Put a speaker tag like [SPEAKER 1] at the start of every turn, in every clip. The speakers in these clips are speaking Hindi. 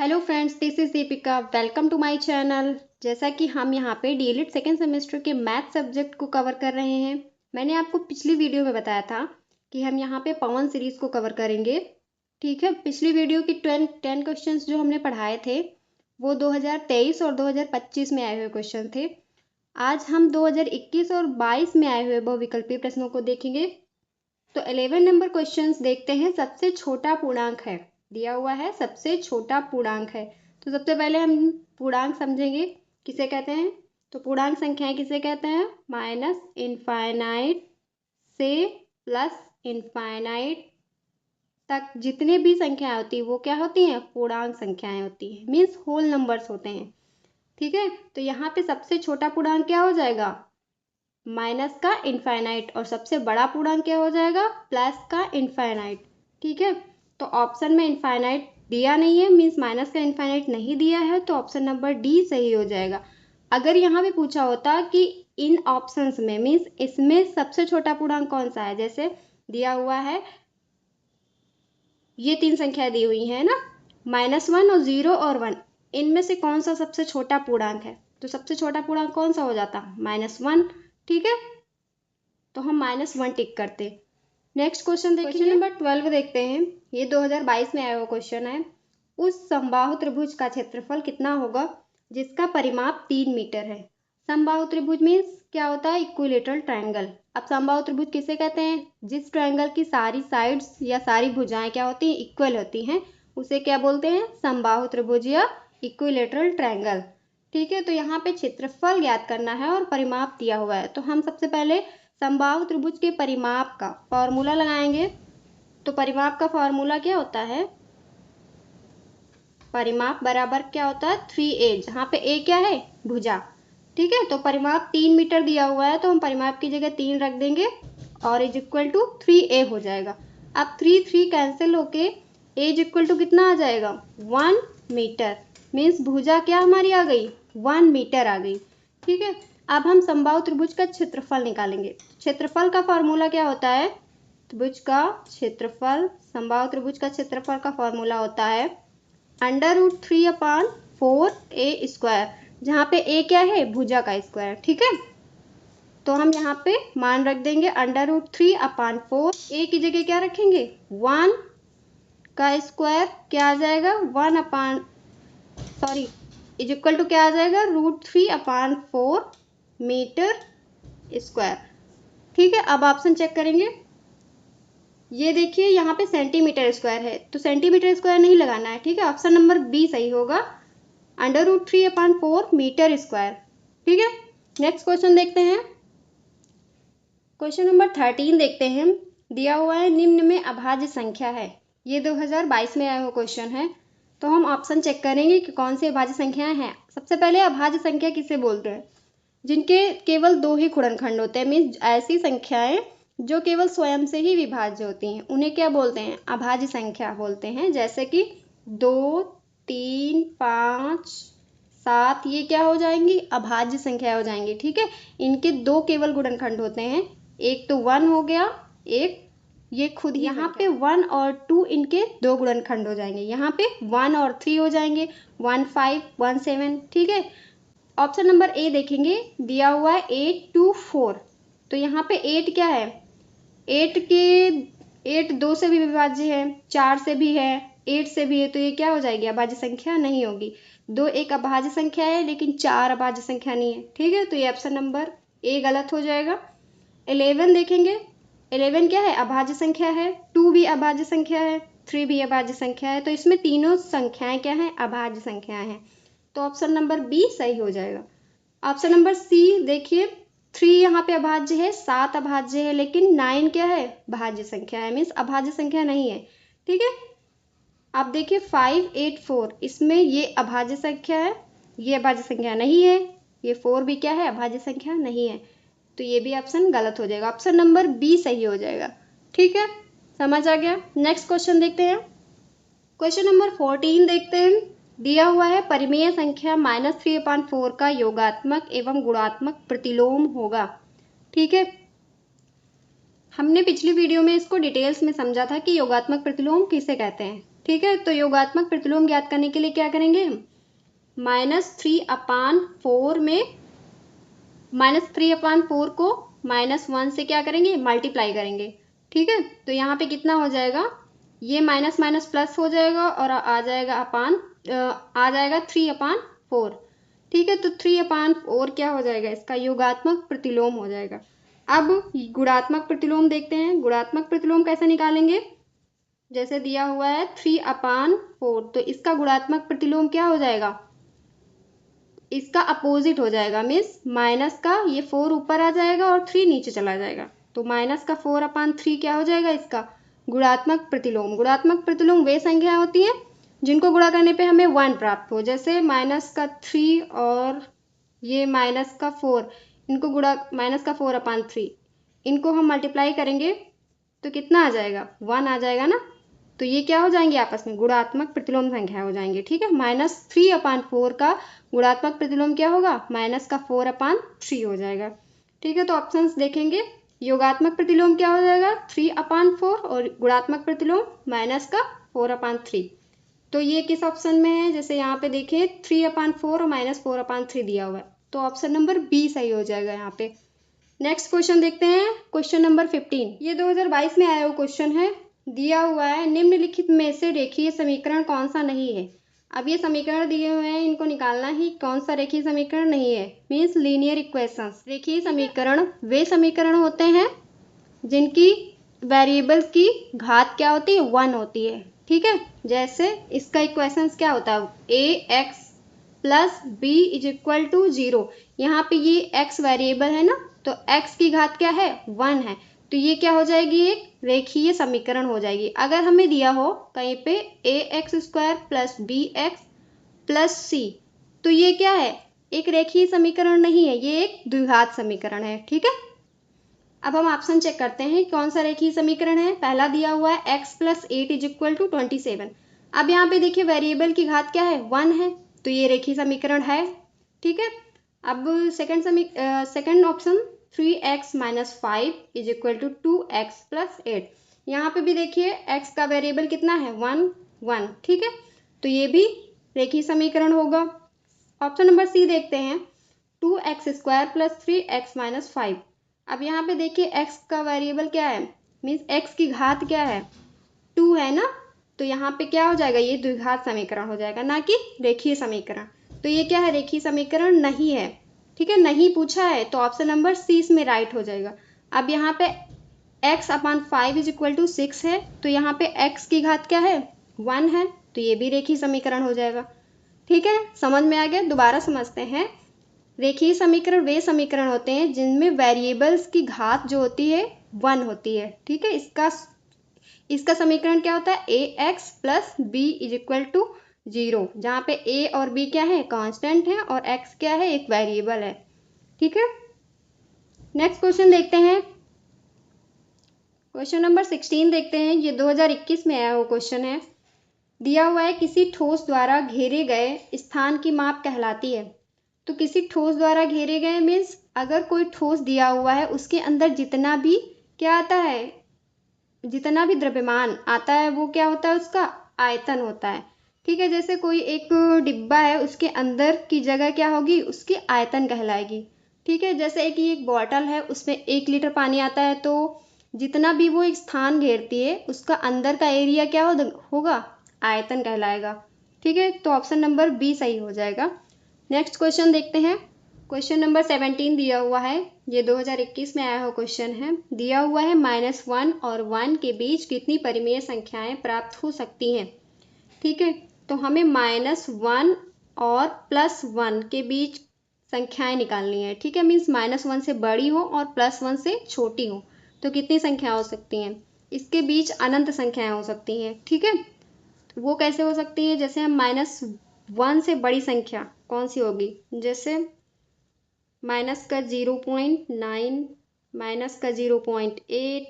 [SPEAKER 1] Hello friends, this is Deepika. Welcome to my channel. जैसा कि हम यहाँ पे डीएलएड सेकेंड सेमेस्टर के मैथ सब्जेक्ट को कवर कर रहे हैं। मैंने आपको पिछली वीडियो में बताया था कि हम यहाँ पे पवन सीरीज़ को कवर करेंगे। ठीक है, पिछली वीडियो की 10 क्वेश्चंस जो हमने पढ़ाए थे वो 2023 और 2025 में आए हुए क्वेश्चन थे। आज हम 2021 और 22 में आए हुए बहुविकल्पीय प्रश्नों को देखेंगे। तो 11 नंबर क्वेश्चन देखते हैं। सबसे छोटा पूर्णांक है दिया हुआ है, सबसे छोटा पूर्णांक है। तो सबसे पहले हम पूर्णांक समझेंगे किसे कहते हैं। तो पूर्णांक संख्याएं किसे कहते हैं? माइनस इनफाइनाइट से प्लस इनफाइनाइट तक जितने भी संख्याएं होती है वो क्या होती हैं? पूर्णांक संख्याएं होती हैं, मीन्स होल नंबर्स होते हैं। ठीक है, तो यहाँ पे सबसे छोटा पूर्णांक क्या हो जाएगा? माइनस का इनफाइनाइट। और सबसे बड़ा पूर्णांक क्या हो जाएगा? प्लस का इनफाइनाइट। ठीक है, तो ऑप्शन में इनफाइनाइट दिया नहीं है, मीन्स माइनस का इनफाइनाइट नहीं दिया है, तो ऑप्शन नंबर डी सही हो जाएगा। अगर यहाँ भी पूछा होता कि इन ऑप्शंस में, मीन्स इसमें सबसे छोटा पूर्णांक कौन सा है, जैसे दिया हुआ है ये 3 संख्याएं दी हुई हैं ना, -1 और 0 और 1, इनमें से कौन सा सबसे छोटा पूर्णांक है? तो सबसे छोटा पूर्णांक कौन सा हो जाता? -1। ठीक है, तो हम -1 टिक करते। नेक्स्ट क्वेश्चन देखिए, क्वेश्चन नंबर 12 देखते हैं। ये 2022 में आया हुआ क्वेश्चन है। उस समबाहु त्रिभुज का क्षेत्रफल कितना होगा जिसका परिमाप 3 मीटर है? समबाहु त्रिभुज मीन्स क्या होता है? Equilateral triangle. अब समबाहु त्रिभुज किसे कहते हैं? जिस ट्रायंगल की सारी साइड्स या सारी भुजाएं क्या होती हैं? इक्वल होती हैं, उसे क्या बोलते हैं? समबाहु त्रिभुज या इक्विलेटरल ट्रायंगल। ठीक है, तो यहाँ पे क्षेत्रफल ज्ञात करना है और परिमाप दिया हुआ है। तो हम सबसे पहले समबाहु त्रिभुज के परिमाप का फॉर्मूला लगाएंगे। तो परिमाप का फॉर्मूला क्या होता है? परिमाप बराबर क्या होता है? 3a, जहाँ पे a क्या है? भुजा। ठीक है, तो परिमाप 3 मीटर दिया हुआ है, तो हम परिमाप की जगह 3 रख देंगे और इज इक्वल टू 3a हो जाएगा। अब 3 कैंसिल होके a इज इक्वल टू कितना आ जाएगा? 1 मीटर। मीन्स भुजा क्या हमारी आ गई? 1 मीटर आ गई। ठीक है, अब हम समबाहु त्रिभुज का क्षेत्रफल निकालेंगे। क्षेत्रफल का फॉर्मूला क्या होता है? त्रिभुज का क्षेत्रफल, समबाहु त्रिभुज का क्षेत्रफल का फॉर्मूला होता है √3/4a², जहाँ पे a क्या है? भुजा का स्क्वायर। ठीक है, तो हम यहाँ पे मान रख देंगे √3/4। a की जगह क्या रखेंगे? 1 का स्क्वायर क्या आ जाएगा? इज इक्वल टू क्या आ जाएगा? √3/4 मीटर स्क्वायर। ठीक है, अब ऑप्शन चेक करेंगे। ये देखिए यहाँ पे सेंटीमीटर स्क्वायर है, तो सेंटीमीटर स्क्वायर नहीं लगाना है। ठीक है, ऑप्शन नंबर बी सही होगा, √3/4 मीटर स्क्वायर। ठीक है, नेक्स्ट क्वेश्चन देखते हैं। क्वेश्चन नंबर 13 देखते हैं। दिया हुआ है निम्न में अभाज्य संख्या है। ये 2022 में आया हुआ क्वेश्चन है, तो हम ऑप्शन चेक करेंगे कि कौन सी अभाज्य संख्याएं हैं। सबसे पहले अभाज्य संख्या किसे बोलते हैं? जिनके केवल 2 ही गुणनखंड होते हैं, मीन्स ऐसी संख्याएं जो केवल स्वयं से ही विभाज्य होती हैं, उन्हें क्या बोलते हैं? अभाज्य संख्या बोलते हैं। जैसे कि 2, 3, 5, 7, ये क्या हो जाएंगी? अभाज्य संख्या हो जाएंगी। ठीक है, इनके 2 केवल गुणनखंड होते हैं, एक तो 1 हो गया, एक ये खुद ही। यहाँ पे 1 और 2 इनके 2 गुणनखंड हो जाएंगे, यहाँ पे 1 और 3 हो जाएंगे, 1, 5, 1, 7। ठीक है, ऑप्शन नंबर ए देखेंगे। दिया हुआ है 8, 2, 4, तो यहाँ पे 8 क्या है? 8 2 से भी विभाज्य है, 4 से भी है, 8 से भी है, तो ये क्या हो जाएगी? अभाज्य संख्या नहीं होगी। 2 एक अभाज्य संख्या है, लेकिन 4 अभाज्य संख्या नहीं है। ठीक है, तो ये ऑप्शन नंबर ए गलत हो जाएगा। 11 देखेंगे। 11 क्या है? अभाज्य संख्या है। 2 भी अभाज्य संख्या है, 3 भी अभाज्य संख्या है, तो इसमें तीनों संख्याएं क्या हैं? अभाज्य संख्याएं हैं, तो ऑप्शन नंबर बी सही हो जाएगा। ऑप्शन नंबर सी देखिए, 3 यहाँ पे अभाज्य है, 7 अभाज्य है, लेकिन 9 क्या है? भाज्य संख्या है, मीन्स अभाज्य संख्या नहीं है। ठीक है, अब देखिए 5, 8, 4, इसमें ये अभाज्य संख्या है, ये अभाज्य संख्या नहीं है, ये 4 भी क्या है? अभाज्य संख्या नहीं है, तो ये भी ऑप्शन गलत हो जाएगा। ऑप्शन नंबर बी सही हो जाएगा। ठीक है, समझ आ गया। नेक्स्ट क्वेश्चन देखते हैं। क्वेश्चन नंबर 14 देखते हैं। दिया हुआ है परिमेय संख्या -3/4 का योगात्मक एवं गुणात्मक प्रतिलोम होगा। ठीक है, हमने पिछली वीडियो में इसको डिटेल्स में समझा था कि योगात्मक प्रतिलोम किसे कहते हैं। ठीक है, तो योगात्मक प्रतिलोम ज्ञात करने के लिए क्या करेंगे हम, -3/4 में -3/4 को -1 से क्या करेंगे, मल्टीप्लाई करेंगे। ठीक है, तो यहाँ पे कितना हो जाएगा, ये माइनस माइनस प्लस हो जाएगा और आ जाएगा 3/4। ठीक है, तो 3/4 क्या हो जाएगा, इसका योगात्मक प्रतिलोम हो जाएगा। अब गुणात्मक प्रतिलोम देखते हैं। गुणात्मक प्रतिलोम कैसे निकालेंगे, जैसे दिया हुआ है 3/4, तो इसका गुणात्मक प्रतिलोम क्या हो जाएगा, इसका अपोजिट हो जाएगा, मीन्स माइनस का ये 4 ऊपर आ जाएगा और 3 नीचे चला जाएगा, तो माइनस का 4/3 क्या हो जाएगा, इसका गुणात्मक प्रतिलोम। गुणात्मक प्रतिलोम वे संख्या होती हैं जिनको गुणा करने पे हमें 1 प्राप्त हो, जैसे -3 और ये -4, इनको गुणा -4/3 इनको हम मल्टीप्लाई करेंगे तो कितना आ जाएगा, 1 आ जाएगा ना, तो ये क्या हो जाएंगे, आपस में गुणात्मक प्रतिलोम संख्या हो जाएंगे। ठीक है, -3/4 का गुणात्मक प्रतिलोम क्या होगा, -4/3 हो जाएगा। ठीक है, तो ऑप्शंस देखेंगे, योगात्मक प्रतिलोम क्या हो जाएगा, 3/4 और गुणात्मक प्रतिलोम -4/3। तो ये किस ऑप्शन में है, जैसे यहाँ पे देखिए 3/4 और -4/3 दिया हुआ है, तो ऑप्शन नंबर बी सही हो जाएगा यहाँ पे। नेक्स्ट क्वेश्चन देखते हैं, क्वेश्चन नंबर 15। ये 2022 में आया हुआ क्वेश्चन है। दिया हुआ है निम्नलिखित में से रेखीय समीकरण कौन सा नहीं है। अब ये समीकरण दिए हुए हैं, इनको निकालना ही कौन सा रेखीय समीकरण नहीं है, मीन्स लीनियर इक्वेशंस। रेखीय समीकरण वे समीकरण होते हैं जिनकी वेरिएबल्स की घात क्या होती है, 1 होती है। ठीक है, जैसे इसका इक्वेशंस क्या होता है, ax + b = 0। यहाँ पे ये x वेरिएबल है ना, तो x की घात क्या है, 1 है, तो ये क्या हो जाएगी, एक रेखीय समीकरण हो जाएगी। अगर हमें दिया हो कहीं पे ax² + bx + c, तो ये क्या है, एक रेखीय समीकरण नहीं है, ये एक द्विघात समीकरण है। ठीक है, अब हम ऑप्शन चेक करते हैं कौन सा रेखीय समीकरण है। पहला दिया हुआ है x + 8 = 27। अब यहाँ पे देखिए वेरिएबल की घात क्या है, 1 है, तो ये रेखीय समीकरण है। ठीक है, अब सेकंड ऑप्शन 3x - 5 = 2x + 8। यहाँ पे भी देखिए x का वेरिएबल कितना है, 1। ठीक है, तो ये भी रेखीय समीकरण होगा। ऑप्शन नंबर सी देखते हैं, 2x² + 3x - 5। अब यहाँ पे देखिए x का वेरिएबल क्या है, मीन्स x की घात क्या है, 2 है ना, तो यहाँ पे क्या हो जाएगा, ये द्विघात समीकरण हो जाएगा, ना कि रेखीय समीकरण। तो ये क्या है, रेखीय समीकरण नहीं है। ठीक है, नहीं पूछा है, तो ऑप्शन नंबर सी इसमें राइट हो जाएगा। अब यहाँ पे x/5 = 6 है, तो यहाँ पे x की घात क्या है, 1 है, तो ये भी रेखीय समीकरण हो जाएगा। ठीक है, समझ में आ गया। दोबारा समझते हैं, रेखीय समीकरण वे समीकरण होते हैं जिनमें वेरिएबल्स की घात जो होती है 1 होती है। ठीक है, इसका समीकरण क्या होता है, ax + b = 0, जहाँ पे a और b क्या है, कांस्टेंट है, और x क्या है, एक वेरिएबल है। ठीक है, नेक्स्ट क्वेश्चन देखते हैं, क्वेश्चन नंबर 16 देखते हैं। ये 2021 में आया हुआ क्वेश्चन है। दिया हुआ है किसी ठोस द्वारा घेरे गए स्थान की माप कहलाती है। तो किसी ठोस द्वारा घेरे गए मीन्स अगर कोई ठोस दिया हुआ है, उसके अंदर जितना भी क्या आता है, जितना भी द्रव्यमान आता है, वो क्या होता है, उसका आयतन होता है। ठीक है, जैसे कोई एक डिब्बा है, उसके अंदर की जगह क्या होगी, उसकी आयतन कहलाएगी। ठीक है, जैसे एक बॉटल है, उसमें 1 लीटर पानी आता है, तो जितना भी वो एक स्थान घेरती है, उसका अंदर का एरिया क्या होगा, आयतन कहलाएगा। ठीक है, तो ऑप्शन नंबर बी सही हो जाएगा। नेक्स्ट क्वेश्चन देखते हैं, क्वेश्चन नंबर 17 दिया हुआ है। ये 2021 में आया हुआ क्वेश्चन है। दिया हुआ है -1 और 1 के बीच कितनी परिमेय संख्याएं प्राप्त हो सकती हैं। ठीक है, तो हमें -1 और +1 के बीच संख्याएं निकालनी है। ठीक है, मीन्स -1 से बड़ी हो और +1 से छोटी हो, तो कितनी संख्या हो सकती हैं, इसके बीच अनंत संख्याएं हो सकती हैं। ठीक है, वो कैसे हो सकती है, जैसे हम -1 से बड़ी संख्या कौन सी होगी, जैसे -0.9, -0.8,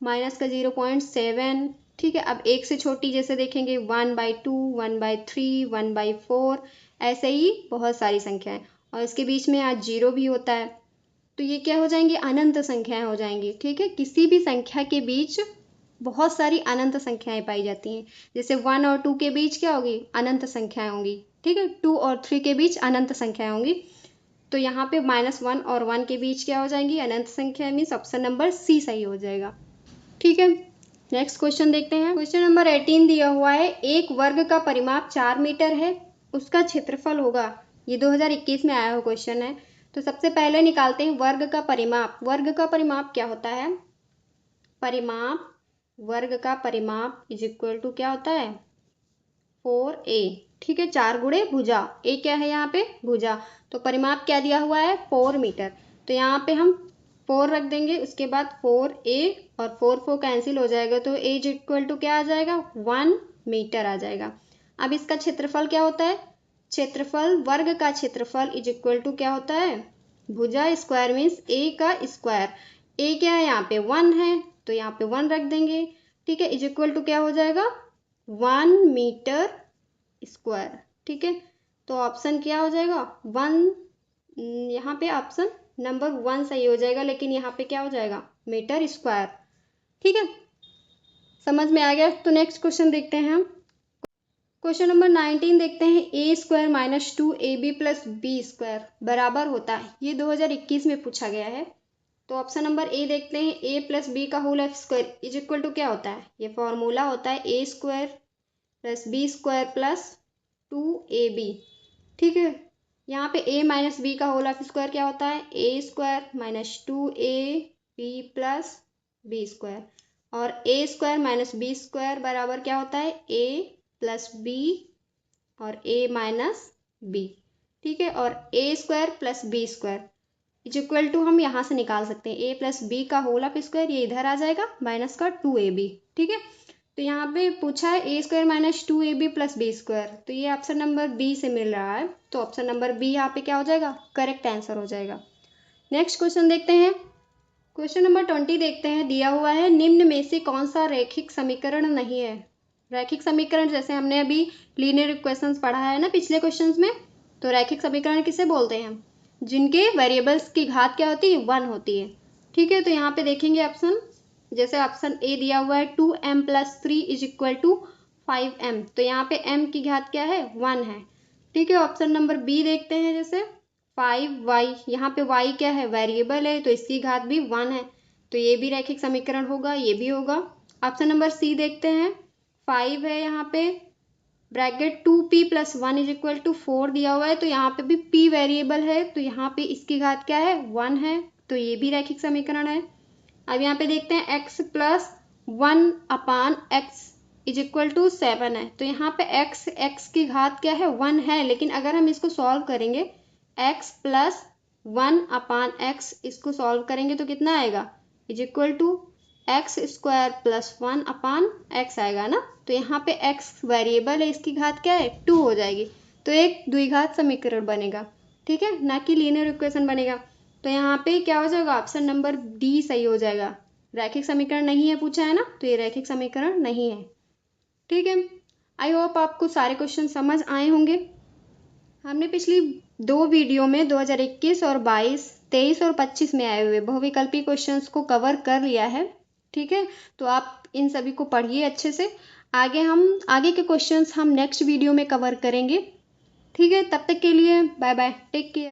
[SPEAKER 1] -0.7। ठीक है, अब 1 से छोटी जैसे देखेंगे 1/2, 1/3, 1/4, ऐसे ही बहुत सारी संख्याएं, और इसके बीच में आज 0 भी होता है, तो ये क्या हो जाएंगी, अनंत संख्याएं हो जाएंगी। ठीक है, किसी भी संख्या के बीच बहुत सारी अनंत संख्याएं पाई जाती हैं। जैसे 1 और 2 के बीच क्या होगी, अनंत संख्याएं होंगी। ठीक है, 2 और 3 के बीच अनंत संख्याएं होंगी। तो यहाँ पे -1 और 1 के बीच क्या हो जाएंगी, अनंत संख्या, मीन्स ऑप्शन नंबर सी सही हो जाएगा। ठीक है, नेक्स्ट क्वेश्चन देखते हैं। क्वेश्चन नंबर 18 दिया हुआ है, एक वर्ग का परिमाप 4 मीटर है, उसका क्षेत्रफल होगा। ये 2021 में आया हुआ क्वेश्चन है। तो सबसे पहले निकालते हैं वर्ग का परिमाप। वर्ग का परिमाप क्या होता है, परिमाप, वर्ग का परिमाप इज इक्वल टू क्या होता है, 4a। ठीक है, 4 गुणे भुजा, a क्या है यहाँ पे, भुजा। तो परिमाप क्या दिया हुआ है, 4 मीटर। तो यहाँ पे हम 4 रख देंगे, उसके बाद 4a और 4 कैंसिल हो जाएगा, तो a इज इक्वल टू क्या आ जाएगा, 1 मीटर आ जाएगा। अब इसका क्षेत्रफल क्या होता है, क्षेत्रफल, वर्ग का क्षेत्रफल इज इक्वल टू क्या होता है, भुजा स्क्वायर मीन्स a का स्क्वायर। a क्या है यहाँ पे, 1 है, तो यहाँ पे 1 रख देंगे। ठीक है, इज इक्वल टू क्या हो जाएगा, 1 मीटर स्क्वायर। ठीक है, तो ऑप्शन क्या हो जाएगा, 1, यहाँ पे ऑप्शन नंबर 1 सही हो जाएगा, लेकिन यहाँ पे क्या हो जाएगा, मीटर स्क्वायर। ठीक है, समझ में आ गया। तो नेक्स्ट क्वेश्चन देखते हैं हम। क्वेश्चन नंबर 19 देखते हैं, a square minus 2ab plus B square बराबर होता है। ये 2021 में पूछा गया है। तो ऑप्शन नंबर ए देखते हैं, a प्लस बी का whole of square is equal to क्या होता है, ये फॉर्मूला होता है a square plus B square plus 2ab। ठीक है, यहाँ पे a माइनस बी का होल ऑफ स्क्वायर क्या होता है, a square minus 2ab plus B square, और a square minus B square बराबर क्या होता है, a प्लस बी और a माइनस बी। ठीक है, और a square plus B square is equal to हम यहाँ से निकाल सकते हैं, a प्लस बी का होल ऑफ स्क्वायर, ये इधर आ जाएगा, माइनस का 2ab। ठीक है, तो यहाँ पे पूछा है a square minus 2ab plus B square, तो ये ऑप्शन नंबर बी से मिल रहा है। तो ऑप्शन नंबर बी यहाँ पे क्या हो जाएगा, करेक्ट आंसर हो जाएगा। नेक्स्ट क्वेश्चन देखते हैं। क्वेश्चन नंबर 20 देखते हैं, दिया हुआ है, निम्न में से कौन सा रैखिक समीकरण नहीं है। रैखिक समीकरण जैसे हमने अभी लीनियर इक्वेशंस पढ़ा है ना पिछले क्वेश्चंस में, तो रैखिक समीकरण किसे बोलते हैं, जिनके वेरिएबल्स की घात क्या होती है, 1 होती है। ठीक है, तो यहाँ पे देखेंगे ऑप्शन, जैसे ऑप्शन ए दिया हुआ है 2m plus 3 is equal to 5m, तो यहाँ पे m की घात क्या है, 1 है। ठीक है, ऑप्शन नंबर बी देखते हैं, जैसे 5y, यहाँ पे y क्या है, वेरिएबल है, तो इसकी घात भी 1 है, तो ये भी रैखिक समीकरण होगा, ये भी होगा। ऑप्शन नंबर सी देखते हैं, 5 है, यहाँ पे bracket 2p plus 1 is equal to 4 दिया हुआ है, तो यहाँ पे भी p वेरिएबल है, तो यहाँ पे इसकी घात क्या है, 1 है, तो ये भी रैखिक समीकरण है। अब यहाँ पे देखते हैं x plus 1 upon X is equal to 7 है, तो यहाँ पे x की घात क्या है, 1 है, लेकिन अगर हम इसको सॉल्व करेंगे, x प्लस 1 अपान एक्स, इसको सॉल्व करेंगे तो कितना आएगा, is equal to X square plus 1 upon X आएगा ना। तो यहाँ पे x वेरिएबल है, इसकी घात क्या है, 2 हो जाएगी, तो एक द्विघात समीकरण बनेगा। ठीक है, ना कि लीनियर इक्वेशन बनेगा। तो यहाँ पे क्या हो जाएगा, ऑप्शन नंबर डी सही हो जाएगा। रैखिक समीकरण नहीं है पूछा है ना, तो ये रैखिक समीकरण नहीं है। ठीक है, आई होप आपको सारे क्वेश्चन समझ आए होंगे। हमने पिछली 2 वीडियो में 2021 और 22, 23 और 25 में आए हुए बहुविकल्पी क्वेश्चंस को कवर कर लिया है। ठीक है, तो आप इन सभी को पढ़िए अच्छे से। आगे के क्वेश्चंस हम नेक्स्ट वीडियो में कवर करेंगे। ठीक है, तब तक के लिए बाय बाय, टेक केयर।